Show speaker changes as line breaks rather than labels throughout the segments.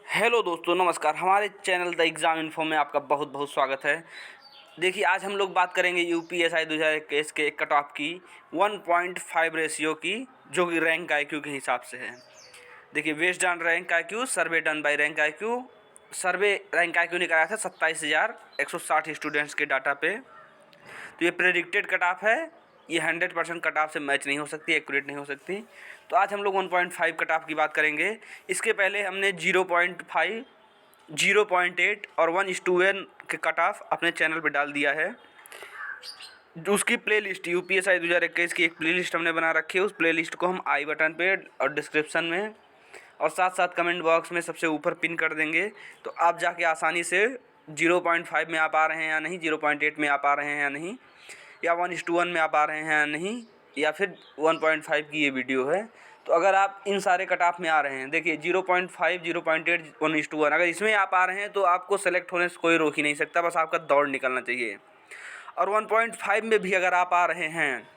Hello दोस्तों, नमस्कार। हमारे चैनल द एग्ज़ाम इन्फो में आपका बहुत बहुत स्वागत है। देखिए, आज हम लोग बात करेंगे यूपीएसआई 2021 के कट ऑफ की 1.5 रेशियो की, जो कि रैंक आईक्यू के हिसाब से है। देखिए, based on rank IQ, survey done by rank IQ. Survey rank IQ ने कराया था 27,160 स्टूडेंट्स के डाटा पे। तो ये प्रेडिक्टेड कट ऑफ है, ये 100% कट ऑफ से मैच नहीं हो सकती, एक्यूरेट नहीं हो सकती। तो आज हम लोग 1.5 कट ऑफ की बात करेंगे। इसके पहले हमने 0.5, 0.8 और 1:1 के कट ऑफ अपने चैनल पे डाल दिया है। उसकी प्लेलिस्ट, यूपीएसआई 2021 की एक प्लेलिस्ट हमने बना रखी है। उस प्लेलिस्ट को हम आई बटन पे और डिस्क्रिप्शन में और साथ साथ कमेंट बॉक्स में सबसे ऊपर पिन कर देंगे। तो आप जाके आसानी से 0.5 में आप आ रहे हैं या नहीं, 0.8 में आप आ रहे हैं या नहीं, या 1:1 में आप आ रहे हैं या नहीं, या फिर 1.5 की ये वीडियो है। तो अगर आप इन सारे कट ऑफ में आ रहे हैं, देखिए 0.5, 0.8, 1:1, अगर इसमें आप आ रहे हैं तो आपको सेलेक्ट होने से कोई रोक ही नहीं सकता, बस आपका दौड़ निकलना चाहिए। और 1.5 में भी अगर आप आ रहे हैं,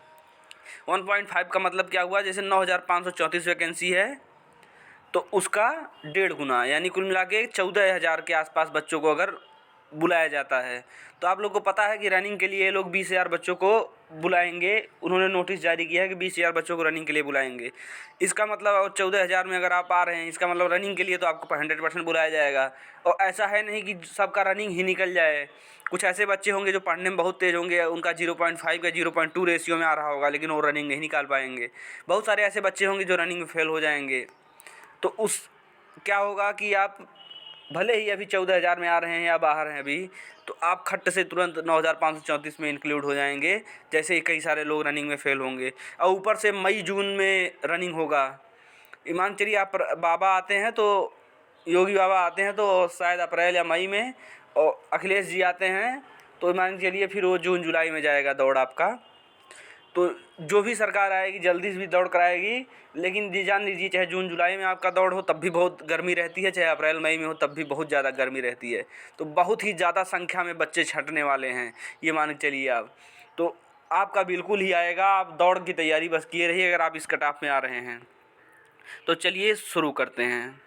1.5 का मतलब क्या हुआ, जैसे 9,534 वैकेंसी है तो उसका 1.5 गुना, यानी कुल मिला के 14,000 के आसपास बच्चों को अगर बुलाया जाता है। तो आप लोग को पता है कि रनिंग के लिए ये लोग 20,000 बच्चों को बुलाएंगे। उन्होंने नोटिस जारी किया है कि 20,000 बच्चों को रनिंग के लिए बुलाएंगे। इसका मतलब, और 14,000 में अगर आप आ रहे हैं, इसका मतलब रनिंग के लिए तो आपको 100% बुलाया जाएगा। और ऐसा है नहीं कि सबका रनिंग ही निकल जाए। कुछ ऐसे बच्चे होंगे जो पढ़ने में बहुत तेज़ होंगे, उनका 0.5 या 0.2 रेशियो में आ रहा होगा, लेकिन वो रनिंग नहीं निकाल पाएंगे। बहुत सारे ऐसे बच्चे होंगे जो रनिंग में फेल हो जाएंगे। तो उस क्या होगा कि आप भले ही अभी 14,000 में आ रहे हैं या बाहर हैं अभी, तो आप खट्ट से तुरंत 9,534 में इंक्लूड हो जाएंगे, जैसे ही कई सारे लोग रनिंग में फेल होंगे। और ऊपर से मई जून में रनिंग होगा। ईमान चलिए, आप बाबा आते हैं तो, योगी बाबा आते हैं तो शायद अप्रैल या मई में, और अखिलेश जी आते हैं तो मान चलिए फिर वो जून जुलाई में जाएगा दौड़ आपका। तो जो भी सरकार आएगी जल्दी से भी दौड़ कराएगी, लेकिन ये जान लीजिए, चाहे जून जुलाई में आपका दौड़ हो तब भी बहुत गर्मी रहती है, चाहे अप्रैल मई में हो तब भी बहुत ज़्यादा गर्मी रहती है। तो बहुत ही ज़्यादा संख्या में बच्चे छंटने वाले हैं, ये मान के चलिए आप। तो आपका बिल्कुल ही आएगा, आप दौड़ की तैयारी बस किए रहिए अगर आप इस कट ऑफ में आ रहे हैं। तो चलिए शुरू करते हैं।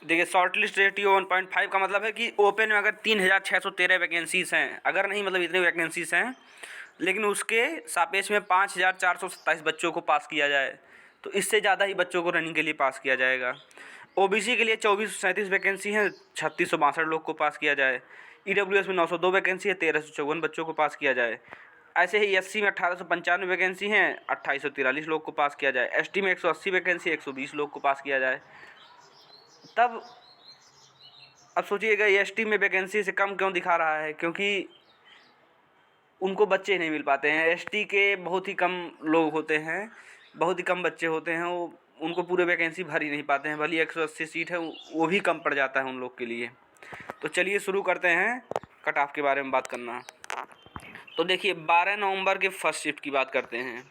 देखिए, शॉर्ट लिस्ट रेशियो 1.5 का मतलब है कि ओपन में अगर 3,613 वैकेंसीज़ हैं, अगर नहीं मतलब इतनी वैकेंसीज़ हैं, लेकिन उसके सापेक्ष में 5,427 बच्चों को पास किया जाए, तो इससे ज़्यादा ही बच्चों को रनिंग के लिए पास किया जाएगा। ओबीसी के लिए 2,437 वैकेंसी हैं, 3,662 लोग को पास किया जाए। ईडब्ल्यूएस में 902 वैकेंसी है, 1,354 बच्चों को पास किया जाए। ऐसे ही एससी में 1,895 वैकेंसी हैं, 2,843 लोग को पास किया जाए। एसटी में 180 वैकेंसी, 120 लोग को पास किया जाए। तब अब सोचिएगा, एसटी में वैकेंसी से कम क्यों दिखा रहा है, क्योंकि उनको बच्चे नहीं मिल पाते हैं। एसटी के बहुत ही कम लोग होते हैं, बहुत ही कम बच्चे होते हैं, वो उनको पूरे वैकेंसी भर ही नहीं पाते हैं। भले 180 सीट है, वो भी कम पड़ जाता है उन लोग के लिए। तो चलिए शुरू करते हैं कट ऑफ के बारे में बात करना। तो देखिए, 12 नवंबर के फर्स्ट शिफ्ट की बात करते हैं।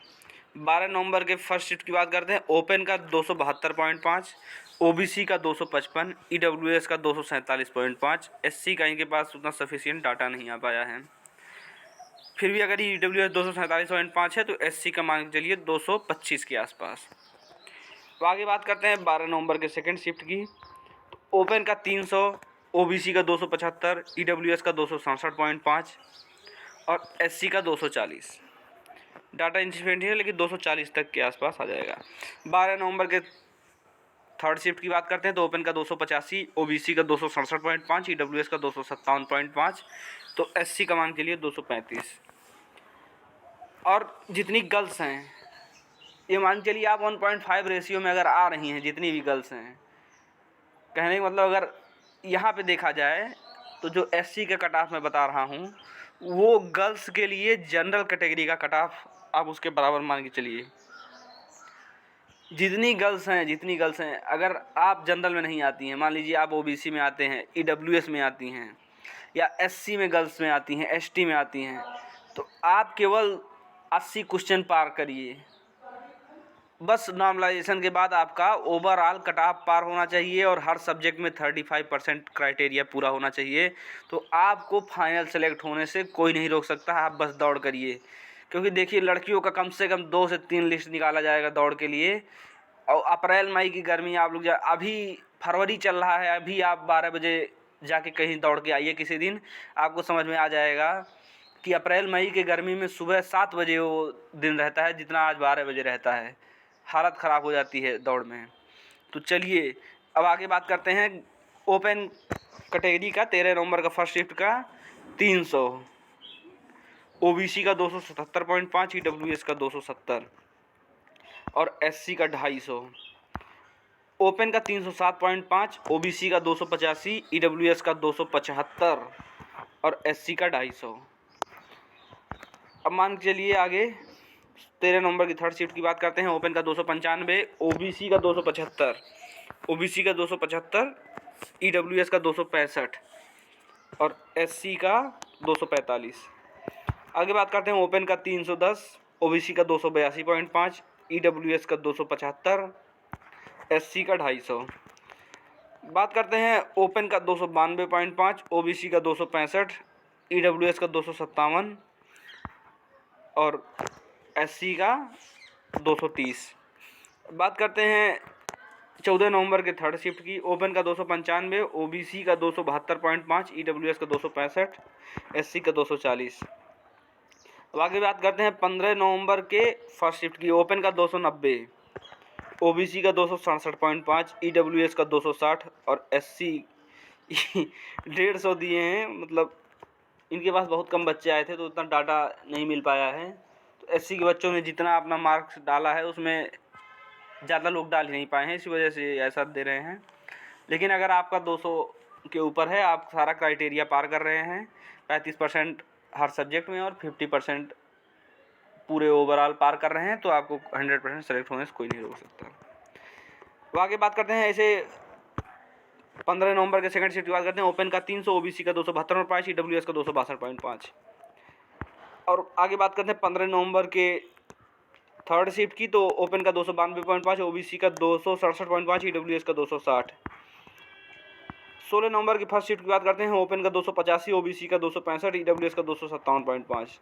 12 नवंबर के फर्स्ट शिफ्ट की बात करते हैं। ओपन का 272.5, ओबीसी का 255, ईडब्ल्यूएस का 247.5। एससी का इनके पास उतना सफिशिएंट डाटा नहीं आ पाया है। फिर भी अगर ईडब्ल्यूएस 247.5 है तो एससी का मान के चलिए 225 के आसपास। तो आगे बात करते हैं 12 नवंबर के सेकंड शिफ्ट की। तो ओपन का 300, ओबीसी का 275, ईडब्ल्यूएस का 267.5 और एससी का 240। डाटा इंसिडेंट है, लेकिन 240 तक के आसपास आ जाएगा। 12 नवंबर के थर्ड शिफ्ट की बात करते हैं। तो ओपन का 285, ओबीसी का 267.5, ईडब्ल्यूएस का 257.5, तो एससी का मान के लिए 235। और जितनी गर्ल्स हैं, ये मान चलिए आप 1.5 रेशियो में अगर आ रही हैं, जितनी भी गर्ल्स हैं, कहने का मतलब अगर यहाँ पे देखा जाए तो जो एससी का कट ऑफ मैं बता रहा हूँ, वो गर्ल्स के लिए जनरल कैटेगरी का कट ऑफ आप उसके बराबर मान के चलिए। जितनी गर्ल्स हैं, अगर आप जनरल में नहीं आती हैं, मान लीजिए आप ओबीसी में आते हैं, ईडब्ल्यूएस में आती हैं, या एससी में गर्ल्स में आती हैं, एसटी में आती हैं, तो आप केवल 80 क्वेश्चन पार करिए। बस नॉर्मलाइजेशन के बाद आपका ओवरऑल कट ऑफ पार होना चाहिए और हर सब्जेक्ट में 35% क्राइटेरिया पूरा होना चाहिए। तो आपको फाइनल सेलेक्ट होने से कोई नहीं रोक सकता, आप बस दौड़ करिए। क्योंकि देखिए, लड़कियों का कम से कम 2 से 3 लिस्ट निकाला जाएगा दौड़ के लिए। और अप्रैल मई की गर्मी आप लोग अभी फरवरी चल रहा है, अभी आप 12 बजे जाके कहीं दौड़ के आइए किसी दिन, आपको समझ में आ जाएगा कि अप्रैल मई के गर्मी में सुबह 7 बजे वो दिन रहता है जितना आज 12 बजे रहता है। हालत ख़राब हो जाती है दौड़ में। तो चलिए अब आगे बात करते हैं ओपन कैटेगरी का। 13 नवंबर का फर्स्ट शिफ्ट का 300, ओबीसी का 277.5, ईडब्ल्यूएस का 270 और एससी का 250। ओपन का 307.5, ओबीसी का 285, ईडब्ल्यूएस का 275 और एससी का 250। अब मान के चलिए आगे 13 नवंबर की थर्ड शिफ्ट की बात करते हैं। ओपन का 295, ओबीसी का 275, ओबीसी का 275, ईडब्ल्यूएस का 265 और एससी का 245। आगे बात करते हैं ओपन का 310, ओबीसी का 282.5, ईडब्ल्यूएस का 275, एससी का 250। बात करते हैं ओपन का 292.5, ओबीसी का 265, ईडब्ल्यूएस का 257 और एससी का 230। बात करते हैं 14 नवंबर के थर्ड शिफ्ट की। ओपन का 295, ओबीसी का 272.5, ईडब्ल्यूएस का 265, एससी का 240। अब आगे बात करते हैं 15 नवंबर के फर्स्ट शिफ्ट की। ओपन का 290, ओबीसी का 267.5, ईडब्ल्यूएस का 260 और एससी 150 दिए हैं। मतलब इनके पास बहुत कम बच्चे आए थे तो उतना डाटा नहीं मिल पाया है। तो एससी के बच्चों ने जितना अपना मार्क्स डाला है उसमें ज़्यादा लोग डाल ही नहीं पाए हैं, इसी वजह से ऐसा दे रहे हैं। लेकिन अगर आपका 200 के ऊपर है, आप सारा क्राइटेरिया पार कर रहे हैं, 35% हर सब्जेक्ट में और 50% पूरे ओवरऑल पार कर रहे हैं, तो आपको 100% सेलेक्ट होने से कोई नहीं रोक सकता। तो आगे बात करते हैं ऐसे 15 नवंबर के सेकंड शिफ्ट की बात करते हैं। ओपन का 300, ओबीसी का 272.5, ईडब्ल्यूएस का 262.5। और आगे बात करते हैं 15 नवंबर के थर्ड शिफ्ट की। तो ओपन का 292.5, ओबीसी का 267.5, ईडब्ल्यूएस का 260। 16 नवंबर की फर्स्ट शिफ्ट की बात करते हैं। ओपन का 285, ओबीसी का 265, ईडब्ल्यूएस का 257.5।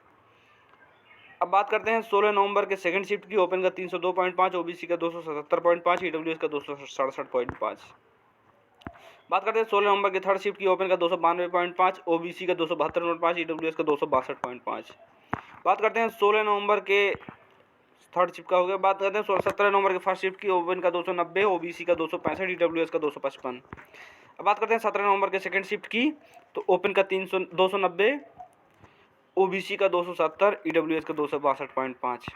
अब बात करते हैं 16 नवंबर के सेकंड शिफ्ट की। ओपन का 302.5, ओबीसी का 277.5, ईडब्ल्यूएस का 267.5। बात करते हैं 16 नवंबर के थर्ड शिफ्ट की। ओपन का 292.5, ओबीसी का 272.5, ईडब्ल्यूएस का 262.5। बात करते हैं 16 नवंबर के थर्ड शिफ्ट का हो गया। बात करते हैं 17 नवंबर के फर्स्ट शिफ्ट की। ओपन का 290, ओबीसी का 265, ईडब्ल्यूएस का 255। अब बात करते हैं 17 नवंबर के सेकंड शिफ्ट की। तो ओपन का 290, ओबीसी का 270, ईडब्ल्यूएस का 262.5।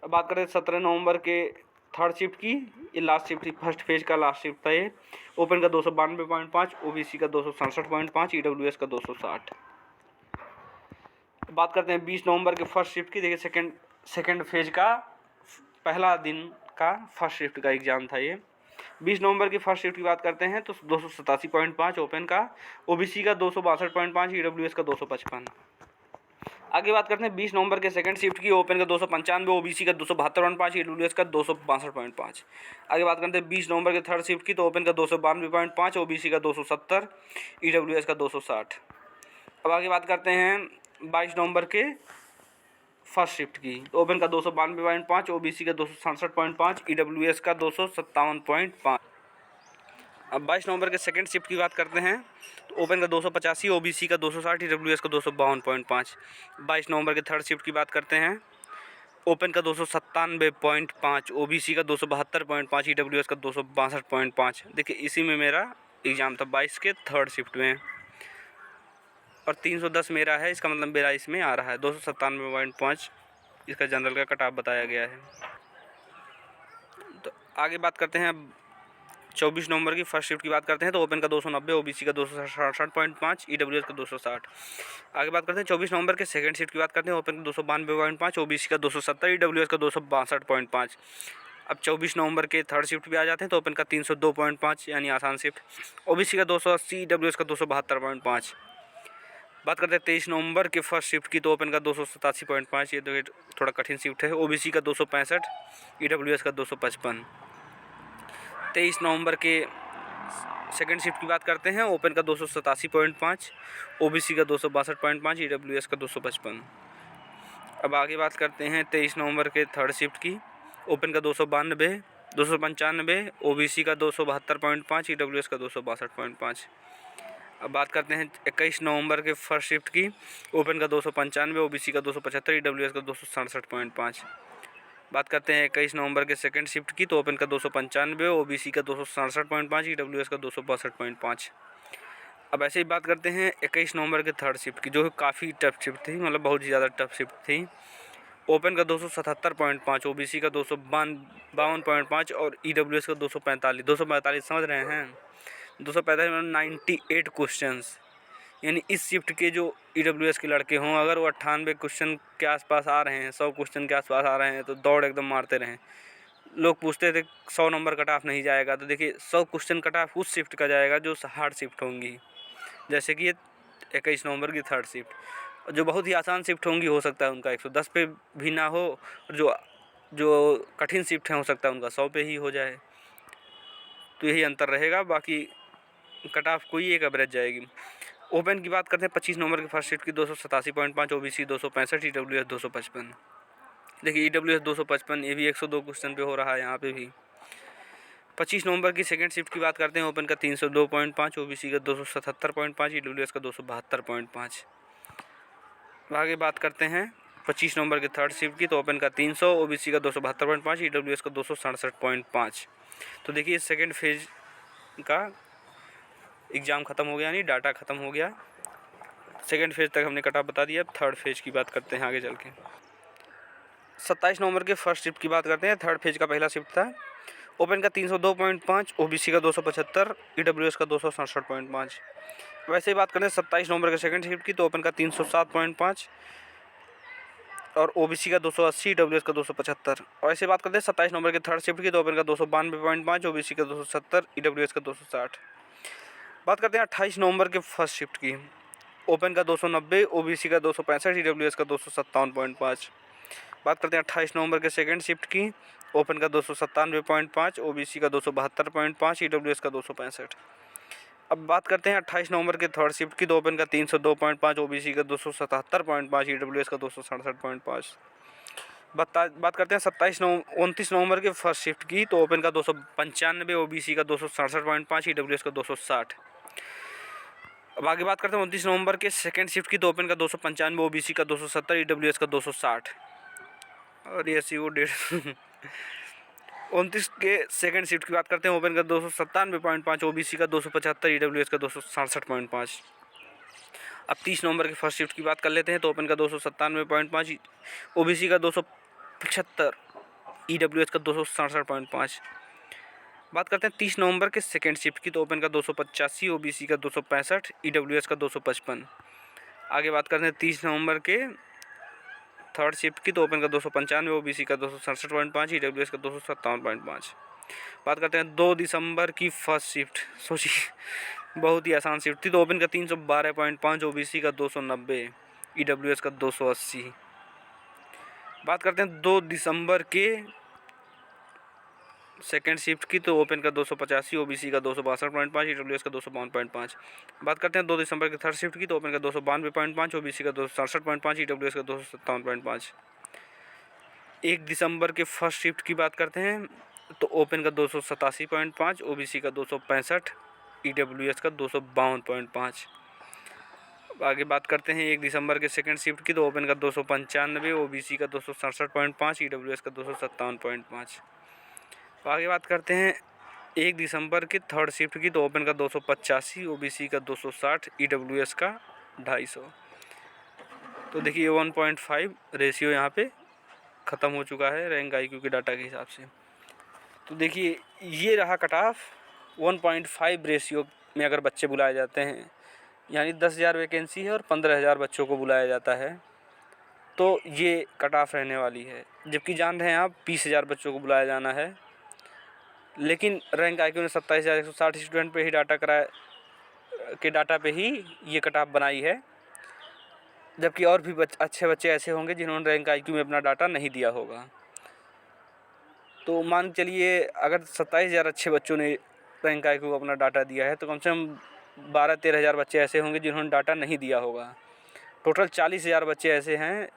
अब बात करते हैं 17 नवंबर के थर्ड शिफ्ट की। ये लास्ट शिफ्ट थी, फर्स्ट फेज का लास्ट शिफ्ट था ये। ओपन का 292.5, ओबीसी का 267.5, ईडब्ल्यूएस का 260। बात करते हैं 20 नवंबर के फर्स्ट शिफ्ट की। देखिए सेकंड फेज का पहला दिन का फर्स्ट शिफ्ट का एग्ज़ाम था ये। 20 नवंबर की फर्स्ट शिफ्ट की बात करते हैं तो 287.5 ओपन का, ओबीसी का 262.5, ईडब्ल्यूएस का 255। आगे बात करते हैं 20 नवंबर के सेकंड शिफ्ट की। ओपन का 295, ओबीसी का 272.5, ईडब्ल्यूएस का 262.5। आगे बात करते हैं 20 नवंबर के थर्ड शिफ्ट की। तो ओपन का 292.5, ओबीसी का 270, ईडब्ल्यूएस का 260। अब आगे बात करते हैं 22 नवंबर के फर्स्ट शिफ्ट की। तो ओपन का 292.5, ओबीसी का 267.5, ईडब्ल्यूएस का 257.5। अब 22 नवंबर के सेकंड शिफ्ट की बात करते हैं। तो ओपन का 285, ओबीसी का 260, ईडब्ल्यूएस का 252.5। 22 नवंबर के थर्ड शिफ्ट की बात करते हैं। ओपन का 297.5, ओबीसी का 272.5, ईडब्ल्यूएस का 262.5। देखिए इसी में मेरा एग्ज़ाम था 22 के थर्ड शिफ्ट में, और 310 मेरा है, इसका मतलब मेरा इसमें आ रहा है 297.5। इसका जनरल का कट ऑफ बताया गया है। तो आगे बात करते हैं अब 24 नवंबर की फर्स्ट शिफ्ट की बात करते हैं। तो ओपन का 290, ओबीसी का 267.5, ईडब्ल्यूएस का 260। आगे बात करते हैं 24 नवंबर के सेकंड शिफ्ट की बात करते हैं। ओपन का 292.5, ओबीसी का 270, ईडब्ल्यूएस का 262.5। अब 24 नवंबर के थर्ड शिफ्ट भी आ जाते हैं। तो ओपन का 302.5 यानी आसान शिफ्ट, ओबीसी का 280, ईडब्ल्यूएस का 272.5। बात करते हैं 23 नवंबर के फर्स्ट शिफ्ट की। तो ओपन का 287.5, ये तो थोड़ा कठिन शिफ्ट है, ओबीसी का 265, ईडब्ल्यूएस का 255। 23 नवंबर के सेकंड शिफ्ट की बात करते हैं। ओपन का 287.5, ओबीसी का 262.5, ईडब्ल्यूएस का 255। अब आगे बात करते हैं 23 नवंबर के थर्ड शिफ्ट की। ओपन का 292, 295, ओबीसी का 272.5, ईडब्ल्यूएस का 262.5। अब बात करते हैं 21 नवंबर के फर्स्ट शिफ्ट की। ओपन का 295, ओबीसी का 275, ईडब्ल्यूएस का 267.5। बात करते हैं 21 नवंबर के सेकंड शिफ्ट की, तो ओपन का 295, ओबीसी का 267.5, ईडब्ल्यूएस का 262.5। अब ऐसे ही बात करते हैं 21 नवंबर के थर्ड शिफ्ट की, जो काफ़ी टफ शिफ्ट थी, मतलब बहुत ही ज़्यादा टफ शिफ्ट थी। ओपन का 277.5, ओबीसी का 252.5 और ईडब्ल्यूएस का 245 समझ रहे हैं। 245 में 98 क्वेश्चंस, यानी इस शिफ्ट के जो ईडब्ल्यूएस के लड़के हों, अगर वो 98 क्वेश्चन के आसपास आ रहे हैं, 100 क्वेश्चन के आसपास आ रहे हैं, तो दौड़ एकदम मारते रहें। लोग पूछते थे 100 नंबर कट ऑफ नहीं जाएगा, तो देखिए 100 क्वेश्चन कट ऑफ उस शिफ्ट का जाएगा जो हार्ड शिफ्ट होंगी, जैसे कि ये 21 नवंबर की थर्ड शिफ्ट। जो बहुत ही आसान शिफ्ट होंगी, हो सकता है उनका 110 पे भी ना हो, और जो कठिन शिफ्ट हैं हो सकता है उनका 100 पे ही हो जाए। तो यही अंतर रहेगा, बाकी कट ऑफ कोई एक एवरेज जाएगी। ओपन की बात करते हैं 25 नवंबर के फर्स्ट शिफ्ट की, 287.5, ओबीसी 265, ईडब्ल्यूएस 255। देखिए ईडब्ल्यूएस 255, ये भी 102 क्वेश्चन पे हो रहा है यहाँ पे भी। 25 नवंबर की सेकंड शिफ्ट की बात करते हैं। ओपन का 302.5, ओबीसी का 277.5, ईडब्ल्यूएस का 272.5। आगे बात करते हैं 25 नवंबर के थर्ड शिफ्ट की, तो ओपन का 300, ओबीसी का 272.5, ईडब्ल्यूएस का 267.5। तो देखिए सेकेंड फेज का एग्ज़ाम ख़त्म हो गया, यानी डाटा ख़त्म हो गया। सेकेंड फेज तक हमने कट ऑफ बता दिया। अब थर्ड फेज की बात करते हैं आगे चल के। 27 नवंबर के फर्स्ट शिफ्ट की बात करते हैं। थर्ड फेज का पहला शिफ्ट था। ओपन का 302.5, ओबीसी का 275, ईडब्ल्यूएस का 267.5। वैसे ही बात करें 27 नवंबर के सेकंड शिफ्ट की, तो ओपन का 307.5 और ओबीसी का 280, ईडब्ल्यूएस का 275। और ऐसे बात करते हैं 27 नवंबर के थर्ड शिफ्ट की, तो ओपन का 292.5, ओबीसी का 270, ईडब्ल्यूएस का 260। बात करते हैं 28 नवंबर के फर्स्ट शिफ्ट की। ओपन का 290, ओबीसी का 265, ईडब्ल्यूएस का 257.5। बात करते हैं 28 नवंबर के सेकंड शिफ्ट की। ओपन का 297.5, ओबीसी का 272.5, ईडब्ल्यूएस का 265। अब बात करते हैं 28 नवंबर के थर्ड शिफ्ट की, तो ओपन का 302.5, ओबीसी का 277.5, ईडब्ल्यूएस का 267.5। बात करते हैं 29 नवंबर के फर्स्ट शिफ्ट की, तो ओपन का 295, ओबीसी का 267.5, ईडब्ल्यूएस का 260। अब आगे बात करते हैं 29 नवंबर के सेकंड शिफ्ट की, तो ओपन का 295, ओबीसी का 270, ईडब्ल्यूएस का 260। और ये सी वो 150। 29 के सेकंड शिफ्ट की बात करते हैं। ओपन का 297.5, ओबीसी का 275, ईडब्ल्यूएस का 267.5। अब 30 नवंबर के फर्स्ट शिफ्ट की बात कर लेते हैं। तो ओपन का 297.5, ओबीसी का 275, ईडब्ल्यूएस का 267.5। बात करते हैं 30 नवंबर के सेकंड शिफ्ट की, तो ओपन का 285, ओबीसी का 265, ईडब्ल्यूएस का 255। आगे बात करते हैं 30 नवंबर के थर्ड शिफ्ट की, तो ओपन का 295, ओबीसी का 267.5, ईडब्ल्यूएस का 257.5। बात करते हैं 2 दिसंबर की फर्स्ट शिफ्ट। सोचिए बहुत ही आसान शिफ्ट थी। तो ओपन का 312.5, ओबीसी का 290, ईडब्ल्यूएस का 280। बात करते हैं 2 दिसंबर के सेकेंड शिफ्ट की, तो ओपन का 285, ओबीसी का 262.5, ईडब्ल्यूएस का 252.5। बात करते हैं 2 दिसंबर के थर्ड शिफ्ट की, तो ओपन का 292.5, ओबीसी का 267.5, ईडब्ल्यूएस का 257.5। 1 दिसंबर के फर्स्ट शिफ्ट की बात करते हैं। तो ओपन का 287.5, ओबीसी का 265, ईडब्ल्यूएस का 252.5। आगे बात करते हैं 1 दिसंबर के सेकंड शिफ्ट की, तो ओपन का 295, ओबीसी का 267.5, ईडब्ल्यूएस का 257.5। आगे बात करते हैं 1 दिसंबर के थर्ड शिफ्ट की, तो ओपन का 285, ओबीसी का 260, ईडब्ल्यूएस का 250। तो देखिए 1.5 रेशियो यहाँ पे ख़त्म हो चुका है रैंक आईक्यू के डाटा के हिसाब से। तो देखिए ये रहा कट ऑफ 1.5 रेशियो में अगर बच्चे बुलाए जाते हैं, यानी 10,000 वैकेंसी है और 15,000 बच्चों को बुलाया जाता है, तो ये कट ऑफ रहने वाली है। जबकि जान रहे हैं आप 20,000 बच्चों को बुलाया जाना है, लेकिन रैंक आईक्यू ने 27,160 स्टूडेंट पे ही डाटा पे ही ये कट ऑफ बनाई है। जबकि और भी अच्छे बच्चे ऐसे होंगे जिन्होंने रैंक आईक्यू में अपना डाटा नहीं दिया होगा। तो मान चलिए अगर 27,000 अच्छे बच्चों ने रैंक आईक्यू को अपना डाटा दिया है, तो कम से कम 12-13,000 बच्चे ऐसे होंगे जिन्होंने डाटा नहीं दिया होगा। टोटल 40,000 बच्चे ऐसे हैं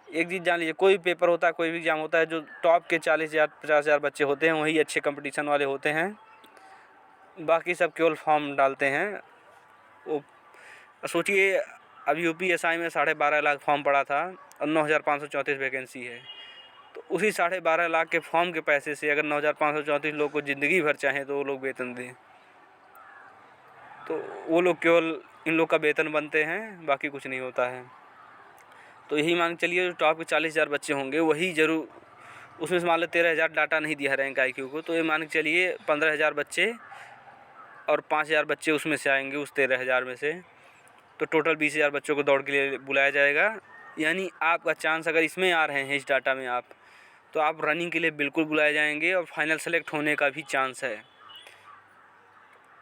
एक चीज़ जान लीजिए, कोई भी पेपर होता है, कोई भी एग्ज़ाम होता है, जो टॉप के 40,000 50,000 बच्चे होते हैं वही अच्छे कंपटीशन वाले होते हैं। बाकी सब केवल फॉर्म डालते हैं। वो सोचिए, अब यूपीएसआई में 12.5 लाख फॉर्म पड़ा था और 9,534 वैकेंसी है। तो उसी 12.5 लाख के फॉर्म के पैसे से अगर 9,534 लोग को ज़िंदगी भर चाहें तो वो लोग वेतन दें, तो वो लोग केवल इन लोग का वेतन बनते हैं, बाकी कुछ नहीं होता है। तो यही मान के चलिए, जो टॉप के 40,000 बच्चे होंगे वही ज़रूर, उसमें से मान लो 13,000 डाटा नहीं दिया है रैंक IQ को, तो ये मान के चलिए 15,000 बच्चे और 5,000 बच्चे उसमें से आएंगे उस 13,000 में से, तो टोटल 20,000 बच्चों को दौड़ के लिए बुलाया जाएगा। यानी आपका चांस अगर इसमें आ रहे हैं इस डाटा में आप, तो आप रनिंग के लिए बिल्कुल बुलाए जाएंगे और फाइनल सेलेक्ट होने का भी चांस है।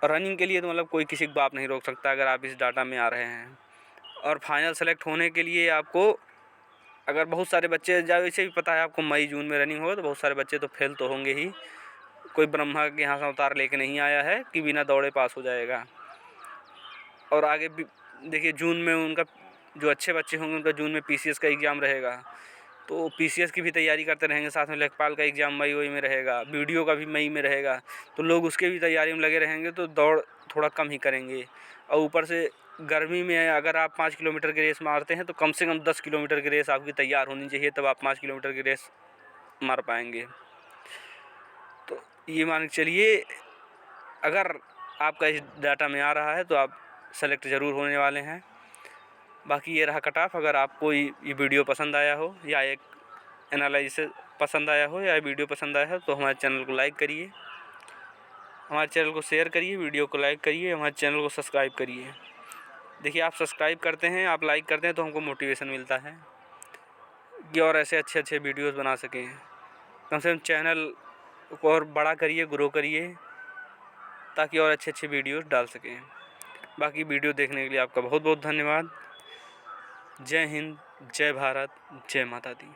रनिंग के लिए तो मतलब कोई किसी को बाप नहीं रोक सकता अगर आप इस डाटा में आ रहे हैं। और फाइनल सेलेक्ट होने के लिए आपको, अगर बहुत सारे बच्चे, जैसे भी पता है आपको मई जून में रनिंग होगा, तो बहुत सारे बच्चे तो फेल तो होंगे ही। कोई ब्रह्मा के यहाँ से अवतार लेके नहीं आया है कि बिना दौड़े पास हो जाएगा। और आगे भी देखिए, जून में उनका, जो अच्छे बच्चे होंगे उनका जून में PCS का एग्ज़ाम रहेगा, तो PCS की भी तैयारी करते रहेंगे। साथ में लेखपाल का एग्ज़ाम मई में रहेगा, BDO का भी मई में रहेगा, तो लोग उसके भी तैयारी में लगे रहेंगे, तो दौड़ थोड़ा कम ही करेंगे। और ऊपर से गर्मी में अगर आप 5 किलोमीटर की रेस मारते हैं तो कम से कम 10 किलोमीटर की रेस आपकी तैयार होनी चाहिए, तब आप 5 किलोमीटर की रेस मार पाएंगे। तो ये मान के चलिए, अगर आपका इस डाटा में आ रहा है तो आप सेलेक्ट ज़रूर होने वाले हैं। बाकी ये रहा कट ऑफ। अगर आपको ये वीडियो पसंद आया हो, या एक एनालिसिस पसंद आया हो, या वीडियो पसंद आया हो, तो हमारे चैनल को लाइक करिए, हमारे चैनल को शेयर करिए, वीडियो को लाइक करिए, हमारे चैनल को सब्सक्राइब करिए। देखिए, आप सब्सक्राइब करते हैं, आप लाइक करते हैं तो हमको मोटिवेशन मिलता है कि और ऐसे अच्छे अच्छे वीडियोस बना सकें। कम से कम चैनल को और बड़ा करिए, ग्रो करिए, ताकि और अच्छे अच्छे वीडियोस डाल सकें। बाकी वीडियो देखने के लिए आपका बहुत बहुत धन्यवाद। जय हिंद, जय भारत, जय माता दी।